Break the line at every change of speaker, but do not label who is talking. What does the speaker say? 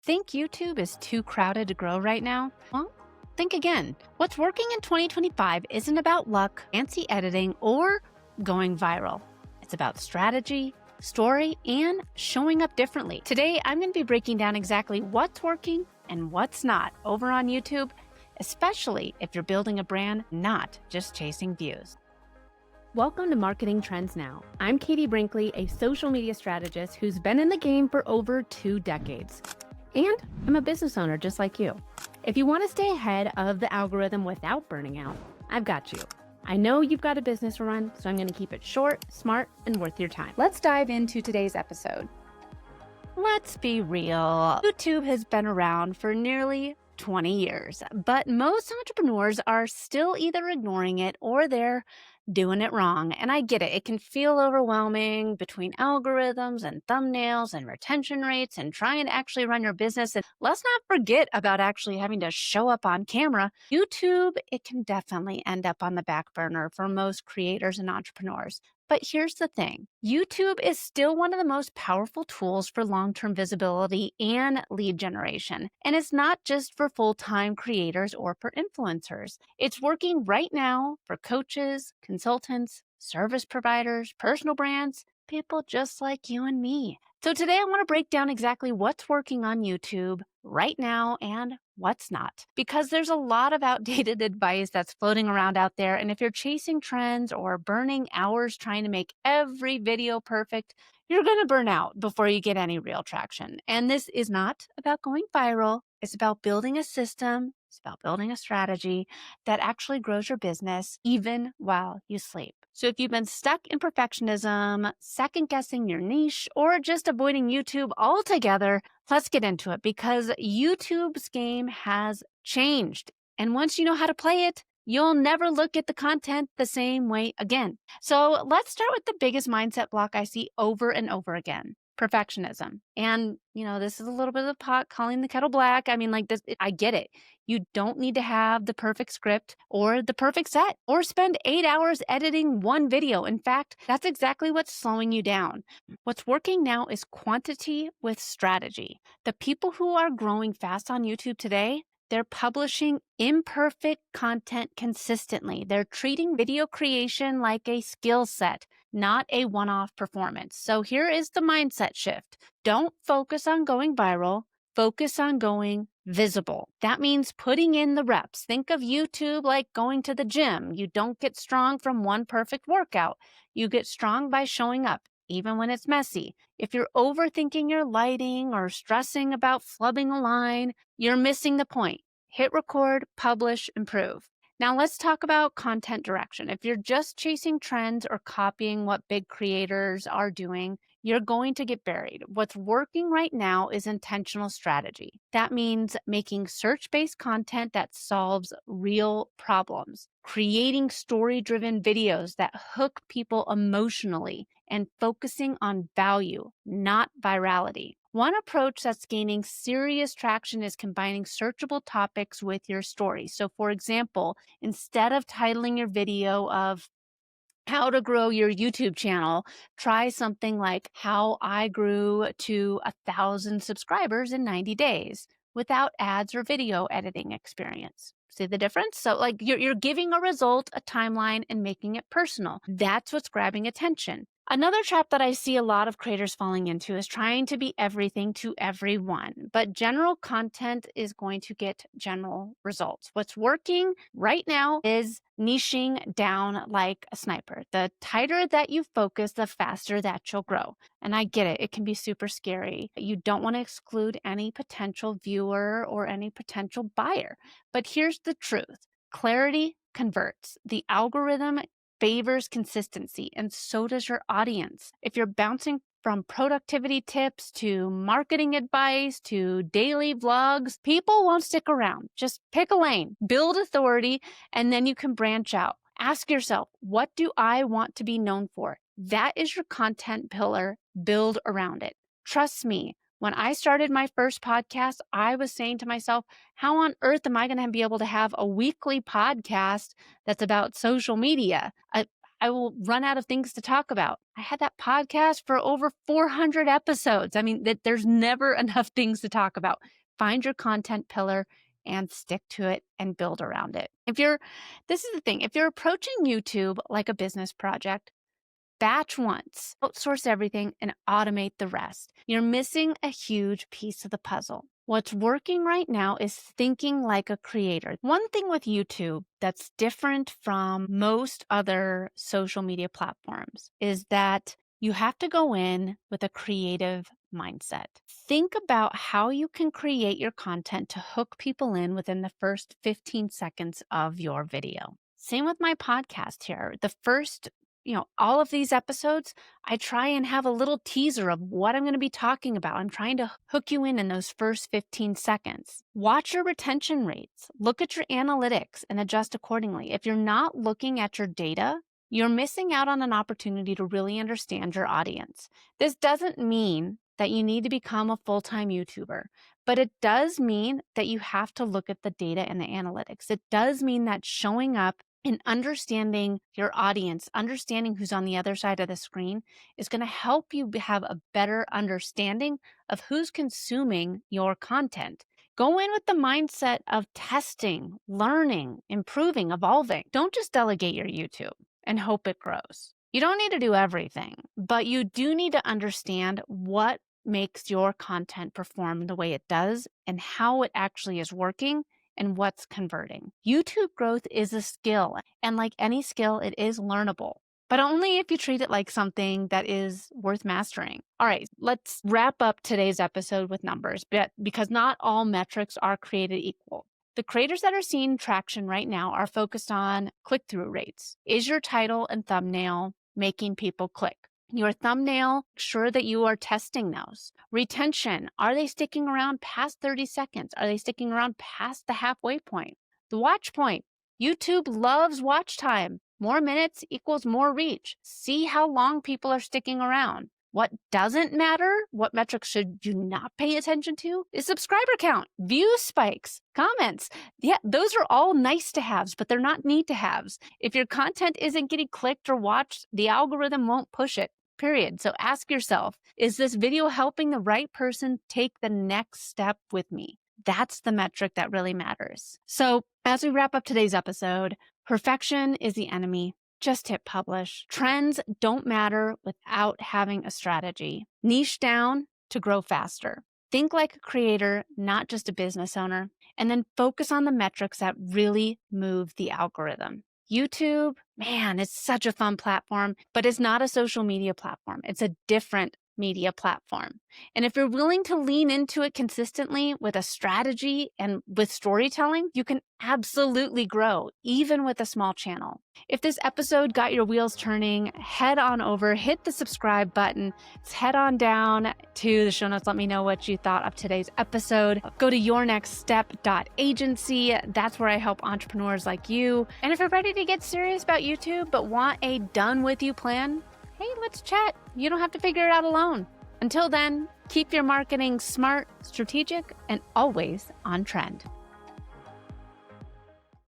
Think YouTube is too crowded to grow right now? Well, think again. What's working in 2025 isn't about luck, fancy editing, or going viral. It's about strategy, story, and showing up differently. Today, I'm going to be breaking down exactly what's working and what's not over on YouTube, especially if you're building a brand, not just chasing views. Welcome to Marketing Trends Now. I'm Katie Brinkley, a social media strategist who's been in the game for over 2 decades. And I'm a business owner just like you. If you want to stay ahead of the algorithm without burning out, I've got you. I know you've got a business to run, so I'm going to keep it short, smart, and worth your time. Let's dive into today's episode. Let's be real. YouTube has been around for nearly 20 years, but most entrepreneurs are still either ignoring it or they're doing it wrong. And I get it. It can feel overwhelming between algorithms and thumbnails and retention rates and trying to actually run your business. And let's not forget about actually having to show up on camera. YouTube, it can definitely end up on the back burner for most creators and entrepreneurs. But here's the thing. YouTube is still one of the most powerful tools for long-term visibility and lead generation. And it's not just for full-time creators or for influencers. It's working right now for coaches, consultants, service providers, personal brands, people just like you and me. So today I want to break down exactly what's working on YouTube right now and what's not. Because there's a lot of outdated advice that's floating around out there. And if you're chasing trends or burning hours trying to make every video perfect, you're going to burn out before you get any real traction. And this is not about going viral. It's about building a system. It's about building a strategy that actually grows your business even while you sleep. So if you've been stuck in perfectionism, second guessing your niche, or just avoiding YouTube altogether, let's get into it because YouTube's game has changed. And once you know how to play it, you'll never look at the content the same way again. So let's start with the biggest mindset block I see over and over again. Perfectionism. And, this is a little bit of the pot calling the kettle black. I mean, like this, I get it. You don't need to have the perfect script or the perfect set or spend 8 hours editing one video. In fact, that's exactly what's slowing you down. What's working now is quantity with strategy. The people who are growing fast on YouTube today, they're publishing imperfect content consistently. They're treating video creation like a skill set, not a one-off performance. So here is the mindset shift. Don't focus on going viral. Focus on going visible. That means putting in the reps. Think of YouTube like going to the gym. You don't get strong from one perfect workout. You get strong by showing up, even when it's messy. If you're overthinking your lighting or stressing about flubbing a line, you're missing the point. Hit record, publish, improve. Now let's talk about content direction. If you're just chasing trends or copying what big creators are doing, you're going to get buried. What's working right now is intentional strategy. That means making search-based content that solves real problems, creating story-driven videos that hook people emotionally, and focusing on value, not virality. One approach that's gaining serious traction is combining searchable topics with your story. So for example, instead of titling your video of how to grow your YouTube channel, try something like how I grew to 1,000 subscribers in 90 days without ads or video editing experience. See the difference? So like you're giving a result, a timeline, and making it personal. That's what's grabbing attention. Another trap that I see a lot of creators falling into is trying to be everything to everyone, but general content is going to get general results. What's working right now is niching down like a sniper. The tighter that you focus, the faster that you'll grow. And I get it. It can be super scary. You don't want to exclude any potential viewer or any potential buyer. But here's the truth. Clarity converts. The algorithm favors consistency, and so does your audience. If you're bouncing from productivity tips to marketing advice to daily vlogs, people won't stick around. Just pick a lane, build authority, and then you can branch out. Ask yourself, what do I want to be known for? That is your content pillar. Build around it. Trust me. When I started my first podcast, I was saying to myself, how on earth am I going to be able to have a weekly podcast that's about social media? I will run out of things to talk about. I had that podcast for over 400 episodes. I mean, there's never enough things to talk about. Find your content pillar and stick to it and build around it. This is the thing, if you're approaching YouTube like a business project, batch once, outsource everything, and automate the rest. You're missing a huge piece of the puzzle. What's working right now is thinking like a creator. One thing with YouTube that's different from most other social media platforms is that you have to go in with a creative mindset. Think about how you can create your content to hook people in within the first 15 seconds of your video. Same with my podcast here. The first all of these episodes, I try and have a little teaser of what I'm going to be talking about. I'm trying to hook you in those first 15 seconds. Watch your retention rates. Look at your analytics and adjust accordingly. If you're not looking at your data, you're missing out on an opportunity to really understand your audience. This doesn't mean that you need to become a full-time YouTuber, but it does mean that you have to look at the data and the analytics. It does mean that showing up and understanding your audience, understanding who's on the other side of the screen is going to help you have a better understanding of who's consuming your content. Go in with the mindset of testing, learning, improving, evolving. Don't just delegate your YouTube and hope it grows. You don't need to do everything, but you do need to understand what makes your content perform the way it does and how it actually is working and what's converting. YouTube growth is a skill, and like any skill, it is learnable, but only if you treat it like something that is worth mastering. All right, let's wrap up today's episode with numbers, because not all metrics are created equal. The creators that are seeing traction right now are focused on click-through rates. Is your title and thumbnail making people click? Your thumbnail, make sure that you are testing those. Retention, are they sticking around past 30 seconds? Are they sticking around past the halfway point? The watch point, YouTube loves watch time. More minutes equals more reach. See how long people are sticking around. What doesn't matter, what metrics should you not pay attention to, is subscriber count, view spikes, comments. Yeah, those are all nice to haves, but they're not need to haves. If your content isn't getting clicked or watched, the algorithm won't push it. Period. So ask yourself, is this video helping the right person take the next step with me? That's the metric that really matters. So as we wrap up today's episode, perfection is the enemy. Just hit publish. Trends don't matter without having a strategy. Niche down to grow faster. Think like a creator, not just a business owner, and then focus on the metrics that really move the algorithm. YouTube, man, it's such a fun platform, but it's not a social media platform. It's a different media platform. And if you're willing to lean into it consistently with a strategy and with storytelling, you can absolutely grow, even with a small channel. If this episode got your wheels turning, head on over, hit the subscribe button, head on down to the show notes. Let me know what you thought of today's episode. Go to yournextstep.agency. That's where I help entrepreneurs like you. And if you're ready to get serious about YouTube, but want a done with you plan, hey, let's chat. You don't have to figure it out alone. Until then, keep your marketing smart, strategic, and always on trend.